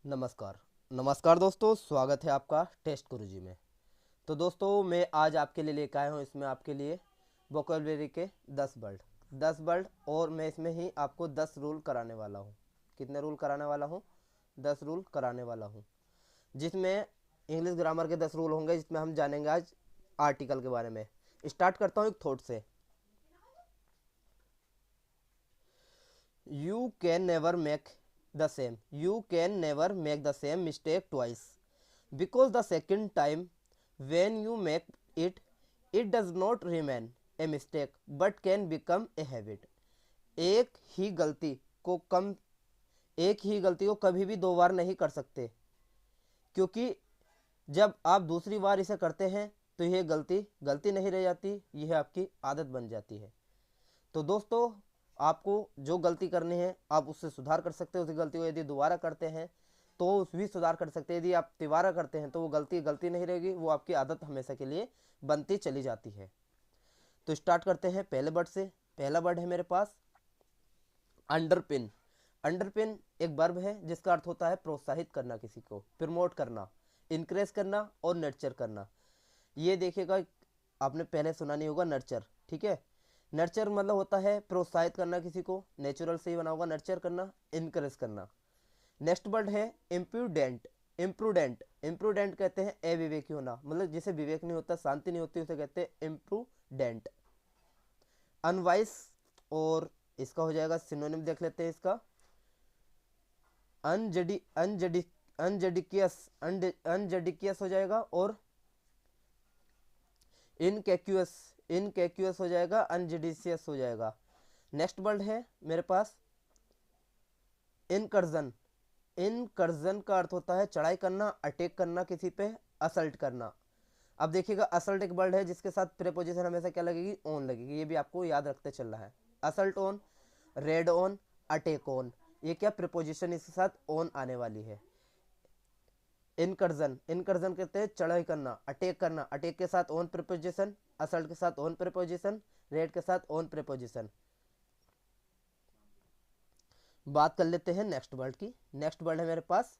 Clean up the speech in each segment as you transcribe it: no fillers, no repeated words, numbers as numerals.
नमस्कार। नमस्कार दोस्तों, स्वागत है आपका टेस्ट गुरुजी में। तो दोस्तों, मैं आज आपके लिए लेकर आया हूँ इसमें आपके लिए वोकैबुलरी के 10 वर्ड और मैं इसमें ही आपको 10 रूल कराने वाला हूँ। कितने रूल कराने वाला हूँ? 10 रूल कराने वाला हूँ, जिसमें इंग्लिश ग्रामर के 10 रूल होंगे, जिसमें हम जानेंगे आज आर्टिकल के बारे में। स्टार्ट करता हूँ एक थॉट से। You can never make the same. You can never make the same mistake twice. Because the second time when you make it, it does not remain a mistake but can become a habit. एक ही गलती को कम एक ही गलती को कभी भी दो बार नहीं कर सकते, क्योंकि जब आप दूसरी बार इसे करते हैं तो यह गलती गलती नहीं रह जाती, यह आपकी आदत बन जाती है। तो दोस्तों, आपको जो गलती करनी है आप उससे सुधार कर सकते हैं। उसी गलती को यदि दोबारा करते हैं तो उस भी सुधार कर सकते हैं। यदि आप तिबारा करते हैं तो वो गलती गलती नहीं रहेगी, वो आपकी आदत हमेशा के लिए बनती चली जाती है। तो स्टार्ट करते हैं पहले वर्ड से। पहला वर्ड है मेरे पास अंडरपिन। अंडरपिन एक वर्ब है जिसका अर्थ होता है प्रोत्साहित करना, किसी को प्रमोट करना, इनक्रेज करना और नर्चर करना। ये देखिएगा, आपने पहले सुना नहीं होगा नर्चर, ठीक है। नर्चर मतलब होता है प्रोत्साहित करना किसी को, नेचुरल से ही बना होगा नर्चर करना, इनकरेज करना। नेक्स्ट वर्ड है इम्प्रूडेंट। इम्प्रूडेंट इम्प्रूडेंट कहते हैं अविवेकी होना, मतलब जिसे विवेक नहीं होता, शांति नहीं होती, उसे कहते हैं इम्प्रूडेंट। अनवाइस, और इसका हो जाएगा सिनोनिम, देख लेते हैं इसका। अनजडी अनजडी अनजडिकियस अनजडिकियस हो जाएगा, और इनकैक्यूअस इनकैक्यूअस हो जाएगा, अनजडिशियस हो जाएगा। नेक्स्ट वर्ड है मेरे पास इनकर्जन। इनकर्जन का अर्थ होता है चढ़ाई करना, अटैक करना किसी पे, असल्ट करना। अब देखिएगा, असल्ट एक वर्ड है जिसके साथ प्रेपोजिशन हमेशा क्या लगेगी? ऑन लगेगी। ये भी आपको याद रखते चलना है। Assault on, red on, attack on, ये क्या प्रेपोजिशन इसके साथ ऑन आने वाली है। इनकर्जन इनकर्जन कहते हैं चढ़ाई करना, अटैक करना, अटैक के साथ ऑन प्रेपोजिशन, असल्ट के साथ ऑन प्रेपोजिशन, रेड के साथ ऑन प्रेपोजिशन। बात कर लेते हैं नेक्स्ट वर्ड की। नेक्स्ट वर्ड है मेरे पास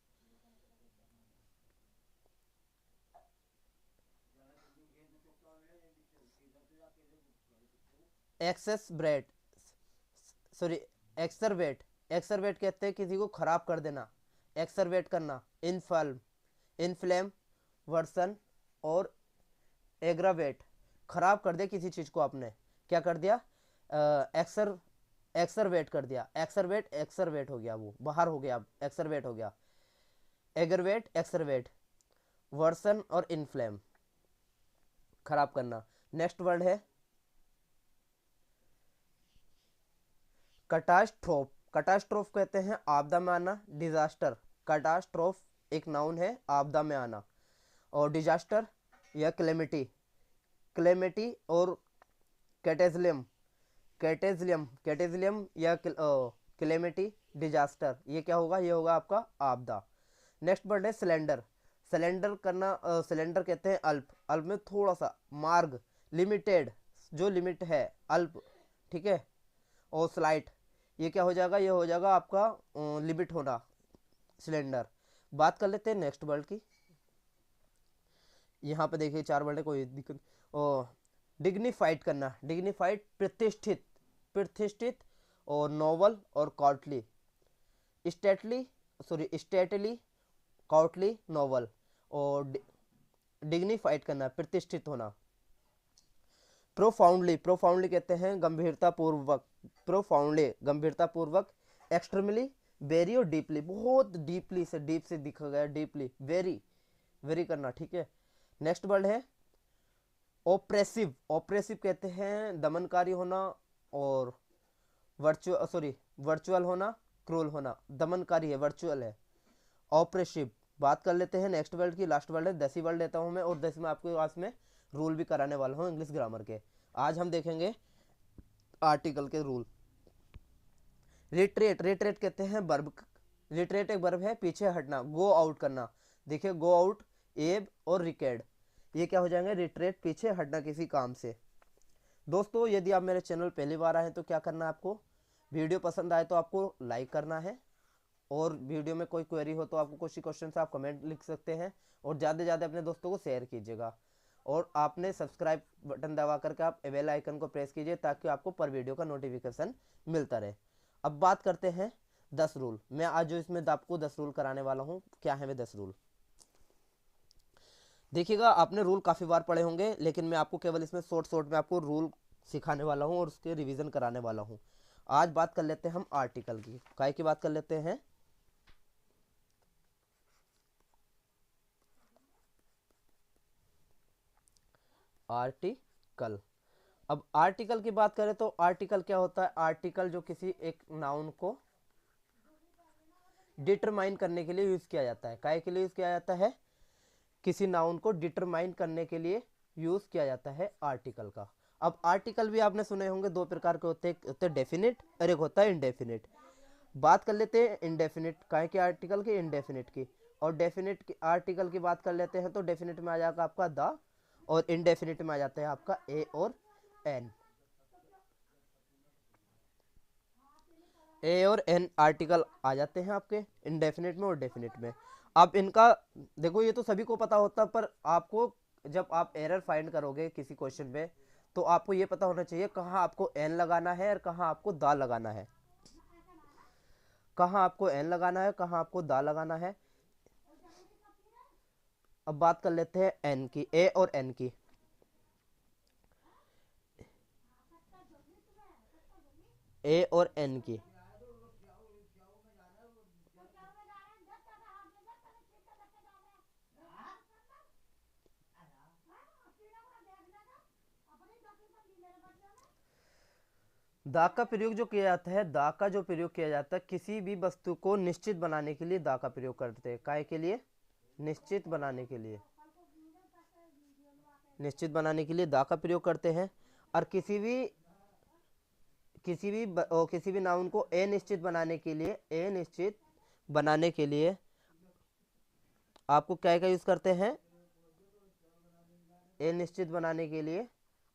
एक्सेस ब्रेड सॉरी एक्सरवेट। एक्सरवेट कहते हैं किसी को खराब कर देना, एक्सरवेट करना। इनफ्लेम वर्सन और एग्रावेट, खराब कर दिया किसी चीज़ को आपने, क्या कर दिया? एक्सरवेट कर दिया। एक्सरवेट हो गया, वो बाहर हो गया, अब एक्सरवेट हो गया। एग्रवेट, एक्सरवेट, वर्सन और इनफ्लेम, खराब करना। नेक्स्ट वर्ड है कटास्ट्रोफ। कटास्ट्रोफ कहते हैं आपदा में आना, डिजास्टर। कटास्ट्रोफ एक नाउन है, आपदा में आना। और डिजास्टर या क्लेमिटी, क्लेमिटी और कैटेजलियम, कैटेजलियम या क्लेमिटी, डिजास्टर, ये क्या होगा? ये होगा आपका आपदा। नेक्स्ट वर्ड है सिलेंडर। सिलेंडर करना, सिलेंडर कहते हैं अल्प, अल्प में थोड़ा सा, मार्ग, लिमिटेड, जो लिमिट है, अल्प, ठीक है। और स्लाइट, ये क्या हो जाएगा? ये हो जाएगा आपका लिमिट होना, सिलेंडर। बात कर लेते हैं नेक्स्ट वर्ड की। यहाँ पे देखिए 4 वर्ड है, कोई दिक्कत। ओ डिग्निफाइड करना, डिग्निफाइड प्रतिष्ठित, प्रतिष्ठित, और नोबल और कॉर्टली, स्टेटली स्टेटली, कॉर्टली, नोबल। और डिग्निफाइड करना, प्रतिष्ठित होना। प्रोफाउंडली, प्रोफाउंडली कहते हैं गंभीरता पूर्वक, प्रोफाउंडली गंभीरता पूर्वक। एक्सट्रीमली, वेरी और डीपली, बहुत डीपली से, डीप से दिखा गया, डीपली, वेरी, वेरी करना, ठीक है। नेक्स्ट वर्ड है ओप्रेसिव। ओप्रेसिव कहते हैं दमनकारी होना, और वर्चुअल होना, क्रूल होना। दमनकारी है, वर्चुअल है, ऑपरेसिव। बात कर लेते हैं नेक्स्ट वर्ड की। लास्ट वर्ड है 10 वर्ड लेता हूं मैं, और 10 में आपके पास में रूल भी कराने वाला हूं इंग्लिश ग्रामर के। आज हम देखेंगे आर्टिकल के रूल। रिट्रेट, रिट्रेट कहते हैं वर्ब, रिट्रेट एक वर्ब है पीछे हटना, गो आउट करना। देखिए, गो आउट, एब और रिकेड, ये क्या हो जाएंगे? रिट्रेट, पीछे हटना किसी काम से। दोस्तों, यदि आप मेरे चैनल पहली बार आए हैं तो क्या करना है आपको? वीडियो पसंद आए तो आपको लाइक करना है, और वीडियो में कोई क्वेरी हो तो आपको कुछ क्वेश्चन से आप कमेंट लिख सकते हैं, और ज़्यादा से ज़्यादा अपने दोस्तों को शेयर कीजिएगा। और आपने सब्सक्राइब बटन दबा करके आप बेल आइकन को प्रेस कीजिए ताकि आपको पर वीडियो का नोटिफिकेशन मिलता रहे। अब बात करते हैं 10 रूल। मैं आज जो इसमें आपको 10 रूल कराने वाला हूँ, क्या है वे 10 रूल। देखिएगा, आपने रूल काफ़ी बार पढ़े होंगे, लेकिन मैं आपको केवल इसमें शॉर्ट में आपको रूल सिखाने वाला हूँ और उसके रिवीजन कराने वाला हूँ। आज बात कर लेते हैं हम आर्टिकल की, काय की बात कर लेते हैं। आर्टिकल। अब आर्टिकल की बात करें तो आर्टिकल क्या होता है। आर्टिकल जो किसी एक नाउन को डिटरमाइन करने के लिए यूज किया जाता है। काय के लिए यूज किया जाता है, किसी नाउन को डिटरमाइन करने के लिए यूज किया जाता है आर्टिकल का। अब आर्टिकल भी आपने सुने होंगे, दो प्रकार के होते हैं डेफिनिट और एक होता है इंडेफिनिट। बात कर लेते हैं इंडेफिनिट, काय के आर्टिकल की, इंडेफिनिट की। और डेफिनिट की आर्टिकल की बात कर लेते हैं तो डेफिनिट में आ जाएगा आपका द, और इंडेफिनिट में आ जाता है आपका ए और एन। ए और एन आर्टिकल आ जाते हैं आपके इंडेफिनिट में और डेफिनिट में। अब इनका देखो, ये तो सभी को पता होता, पर आपको जब आप एरर फाइंड करोगे किसी क्वेश्चन में तो आपको ये पता होना चाहिए कहाँ आपको एन लगाना है और कहाँ आपको दा लगाना है। कहाँ आपको एन लगाना है, कहाँ आपको दा लगाना है। अब बात कर लेते हैं एन की, ए और एन की। ए और एन की दा का प्रयोग जो किया जाता है, दा का जो प्रयोग किया जाता है किसी भी वस्तु को निश्चित बनाने के लिए दा का प्रयोग करते हैं। काय के लिए, निश्चित बनाने के लिए, निश्चित बनाने के लिए दा का प्रयोग करते हैं। और किसी भी नाउन को अनिश्चित बनाने के लिए, अनिश्चित बनाने के लिए आपको क्या का यूज करते हैं, अनिश्चित बनाने के लिए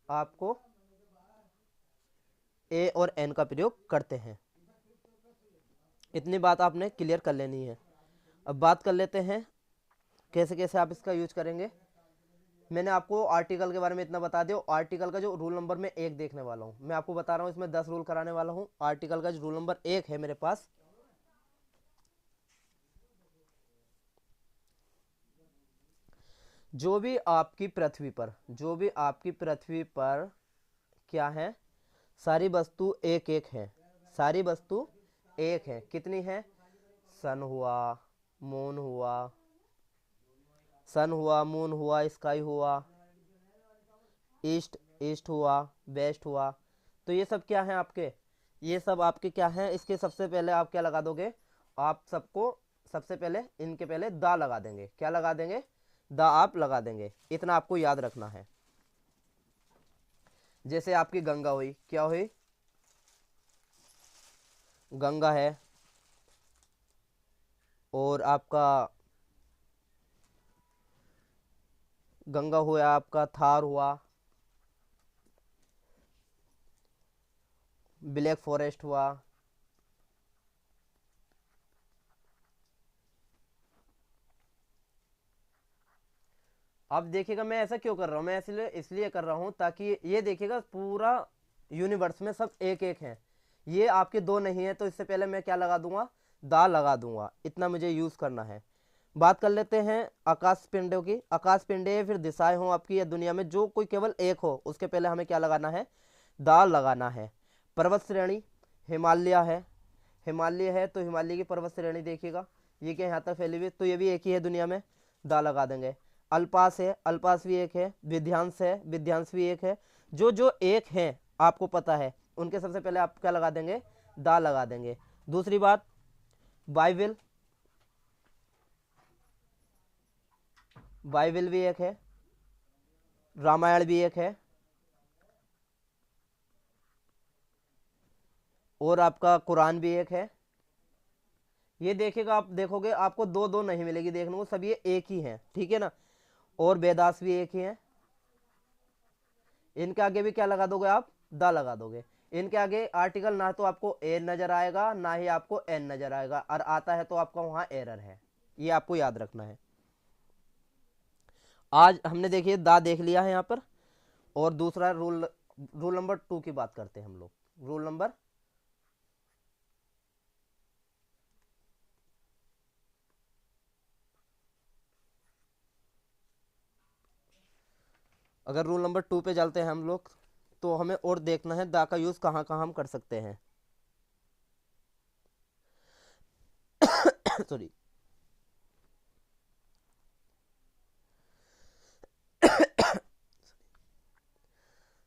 आपको ए और एन का प्रयोग करते हैं। इतनी बात आपने क्लियर कर लेनी है। अब बात कर लेते हैं कैसे कैसे आप इसका यूज करेंगे। मैंने आपको आर्टिकल के बारे में इतना बता दिया। आर्टिकल का जो रूल नंबर मैं 1 देखने वाला हूँ, मैं आपको बता रहा हूँ इसमें 10 रूल कराने वाला हूँ। आर्टिकल का जो रूल नंबर 1 है मेरे पास, जो भी आपकी पृथ्वी पर क्या है, सारी वस्तु एक एक है। सारी वस्तु एक है। कितनी है, सन हुआ, मून हुआ, सन हुआ, मून हुआ, स्काई हुआ, ईस्ट ईस्ट हुआ, वेस्ट हुआ। तो ये सब क्या है आपके, ये सब आपके क्या है। इसके सबसे पहले आप क्या लगा दोगे, आप सबको सबसे पहले इनके पहले दा लगा देंगे। क्या लगा देंगे, दा आप लगा देंगे। इतना आपको याद रखना है। जैसे आपकी गंगा हुई, क्या हुई, गंगा है। और आपका गंगा हुआ, आपका थार हुआ, ब्लैक फॉरेस्ट हुआ। अब देखिएगा मैं ऐसा क्यों कर रहा हूँ, मैं इसलिए कर रहा हूँ ताकि ये देखिएगा पूरा यूनिवर्स में सब एक एक हैं। ये आपके दो नहीं है, तो इससे पहले मैं क्या लगा दूंगा, दा लगा दूंगा। इतना मुझे यूज करना है। बात कर लेते हैं आकाश पिंडों की। आकाश पिंडे फिर दिशाएं हो आपकी या दुनिया में, जो कोई केवल एक हो, उसके पहले हमें क्या लगाना है, दा लगाना है। पर्वत श्रेणी, हिमालय है, हिमालय है तो हिमालय की पर्वत श्रेणी देखिएगा, ये क्या यहाँ तक फैली हुई, तो ये भी एक ही है दुनिया में, दा लगा देंगे। अल्पास है, अल्पास भी एक है। विध्यांश है, विध्यांश भी एक है। जो जो एक है आपको पता है, उनके सबसे पहले आप क्या लगा देंगे, दा लगा देंगे। दूसरी बात, बाइबिल, बाइबिल भी एक है, रामायण भी एक है, और आपका कुरान भी एक है। ये देखिएगा, आप देखोगे आपको दो दो नहीं मिलेगी देखने को, सब ये एक ही है, ठीक है ना। और वेदास भी एक ही है। इनके आगे भी क्या लगा दोगे आप, दा लगा दोगे। इनके आगे आर्टिकल ना तो आपको ए नजर आएगा ना ही आपको एन नजर आएगा, और आता है तो आपका वहां एरर है, ये आपको याद रखना है। आज हमने देखिए दा देख लिया है यहाँ पर, और दूसरा रूल रूल नंबर 2 की बात करते हैं हम लोग। रूल नंबर अगर रूल नंबर 2 पे चलते हैं हम लोग, तो हमें और देखना है दा का यूज कहाँ कहाँ हम कर सकते हैं। सॉरी।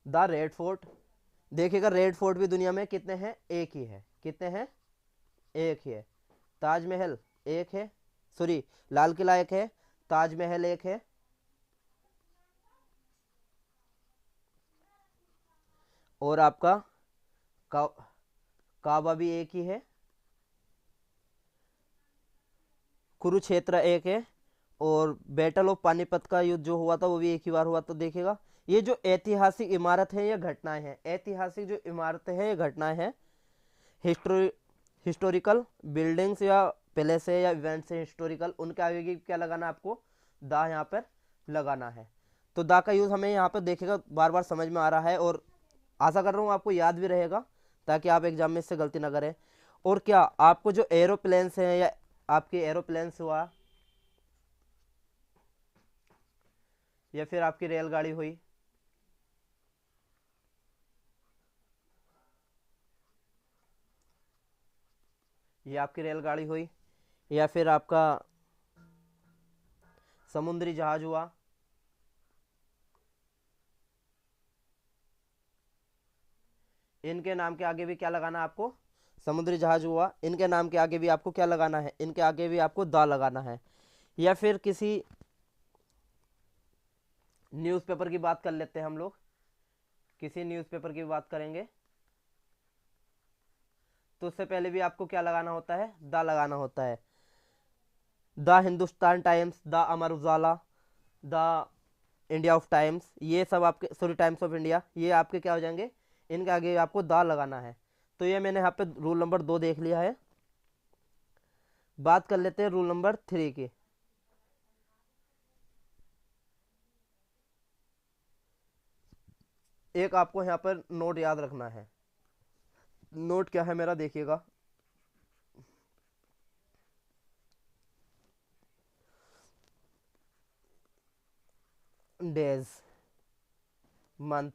द रेड फोर्ट, देखिएगा रेड फोर्ट भी दुनिया में कितने हैं, एक ही है। कितने हैं, एक ही है। ताजमहल एक है, सॉरी लाल किला एक है, ताजमहल एक है, और आपका का, काबा भी एक ही है, कुरुक्षेत्र एक है, और बैटल ऑफ पानीपत का युद्ध जो हुआ था वो भी एक ही बार हुआ। तो देखिएगा ये जो ऐतिहासिक इमारत है, ये घटनाएं हैं, ऐतिहासिक जो इमारतें हैं ये घटनाएं हैं। हिस्टोरिकल बिल्डिंग्स या पैलेस है या इवेंट्स है हिस्टोरिकल, उनके आगे की क्या लगाना है आपको, दा यहाँ पर लगाना है। तो दा का यूज़ हमें यहाँ पर देखेगा बार बार समझ में आ रहा है, और आशा कर रहा हूँ आपको याद भी रहेगा, ताकि आप एग्जाम में इससे गलती ना करें। और क्या आपको जो एरोप्लेन्स हैं, या आपके एरोप्लेन्स हुआ, या फिर आपकी रेलगाड़ी हुई, ये आपकी रेलगाड़ी हुई, या फिर आपका समुद्री जहाज हुआ, इनके नाम के आगे भी क्या लगाना है आपको, समुद्री जहाज हुआ, इनके नाम के आगे भी आपको क्या लगाना है, इनके आगे भी आपको दा लगाना है। या फिर किसी न्यूज़पेपर की बात कर लेते हैं हम लोग, किसी न्यूज़पेपर की बात करेंगे, तो उससे पहले भी आपको क्या लगाना होता है, दा लगाना होता है। The Hindustan times, the Amar Ujala, the India of times, ये सब आपके, सॉरी टाइम्स ऑफ इंडिया, ये आपके क्या हो जाएंगे, इनके आगे आपको दा लगाना है। तो ये मैंने यहाँ पे रूल नंबर 2 देख लिया है। बात कर लेते हैं रूल नंबर 3 की। एक आपको यहाँ पर नोट याद रखना है। नोट क्या है मेरा, देखिएगा। डेज, मंथ,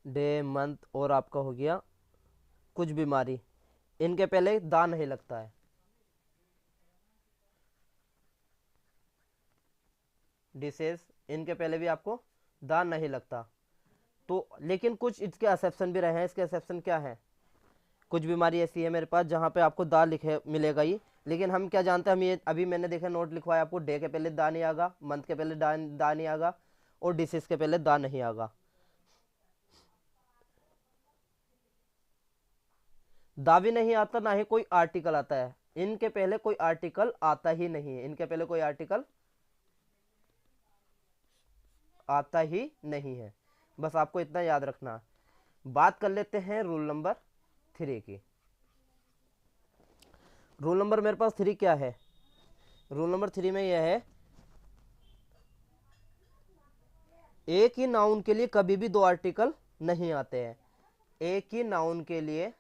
डे, मंथ, और आपका हो गया कुछ बीमारी, इनके पहले दा नहीं लगता है। डिसेज, इनके पहले भी आपको दा नहीं लगता। तो लेकिन कुछ इसके एक्सेप्शन भी रहे हैं। इसके एक्सेप्शन क्या है, कुछ बीमारी ऐसी है मेरे पास जहाँ पे आपको दा लिखे मिलेगा ही, लेकिन हम क्या जानते हैं, हम ये अभी मैंने देखा नोट लिखवाया आपको, डे के पहले दा नहीं आएगा, मंथ के पहले दा नहीं आएगा, और डिसीज के पहले दा नहीं आएगा। दा भी नहीं आता, ना ही कोई आर्टिकल आता है, इनके पहले कोई आर्टिकल आता ही नहीं है, इनके पहले कोई आर्टिकल आता ही नहीं है। बस आपको इतना याद रखना। बात कर लेते हैं रूल नंबर 3 की। रूल नंबर मेरे पास 3 क्या है, रूल नंबर 3 में यह है, एक ही नाउन के लिए कभी भी 2 आर्टिकल नहीं आते हैं। एक ही नाउन के लिए,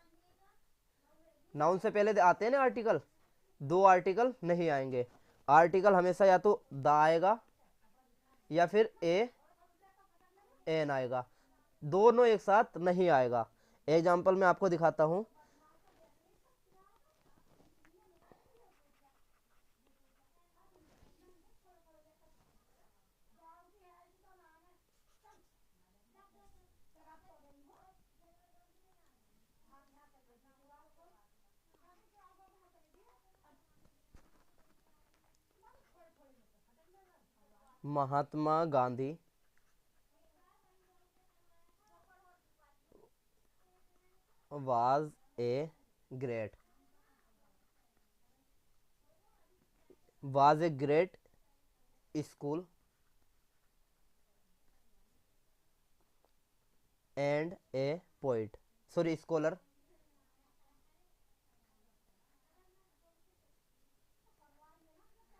नाउन से पहले आते हैं ना आर्टिकल, 2 आर्टिकल नहीं आएंगे। आर्टिकल हमेशा या तो द आएगा, या फिर एन आएगा, दोनों एक साथ नहीं आएगा। एग्जाम्पल मैं आपको दिखाता हूं। Mahatma Gandhi was a great was a great school and a poet, sorry scholar,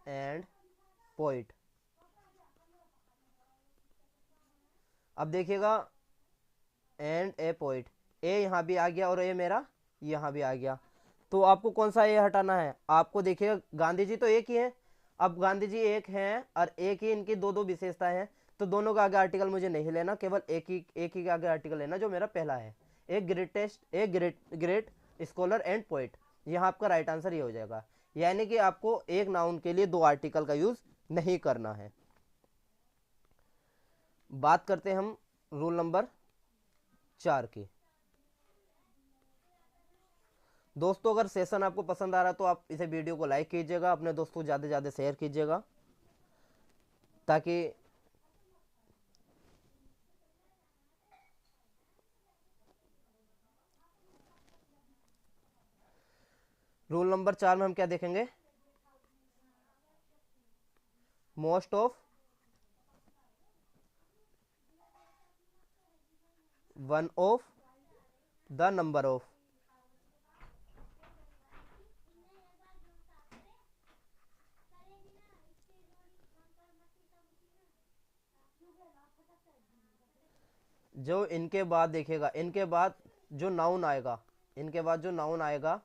and poet. अब देखिएगा एंड ए पोइट, ए यहाँ भी आ गया और ए मेरा यहाँ भी आ गया, तो आपको कौन सा ए हटाना है? आपको देखिएगा गांधी जी तो एक ही है, अब गांधी जी एक हैं और एक ही इनकी दो दो विशेषताएं हैं, तो दोनों का आगे आर्टिकल मुझे नहीं लेना, केवल एक ही का आगे आर्टिकल लेना जो मेरा पहला है, एक ग्रेट स्कॉलर एंड पोइट। यहाँ आपका राइट आंसर ये हो जाएगा, यानी कि आपको एक नाउन के लिए दो आर्टिकल का यूज नहीं करना है। बात करते हैं हम रूल नंबर 4 की। दोस्तों अगर सेशन आपको पसंद आ रहा है तो आप इसे वीडियो को लाइक कीजिएगा, अपने दोस्तों को ज़्यादा से ज़्यादा शेयर कीजिएगा, ताकि रूल नंबर 4 में हम क्या देखेंगे? Most of, one of, the number of. जो इनके बाद देखिएगा, इनके बाद जो नाउन आएगा, इनके बाद जो नाउन आएगा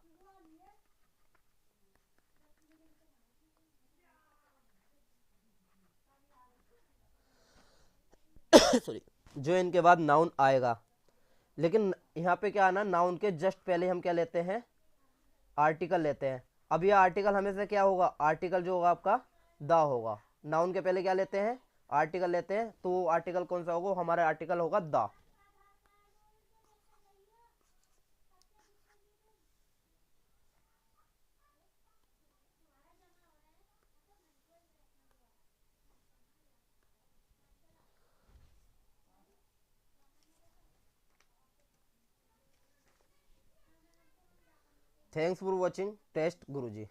सॉरी, जो इनके बाद नाउन आएगा, लेकिन यहाँ पे क्या आना, नाउन के जस्ट पहले हम क्या लेते हैं? आर्टिकल लेते हैं। अब यह आर्टिकल हमेशा क्या होगा? आर्टिकल जो होगा आपका द होगा। नाउन के पहले क्या लेते हैं? आर्टिकल लेते हैं, तो आर्टिकल कौन सा होगा? हमारा आर्टिकल होगा the. Thanks for watching Test Guruji.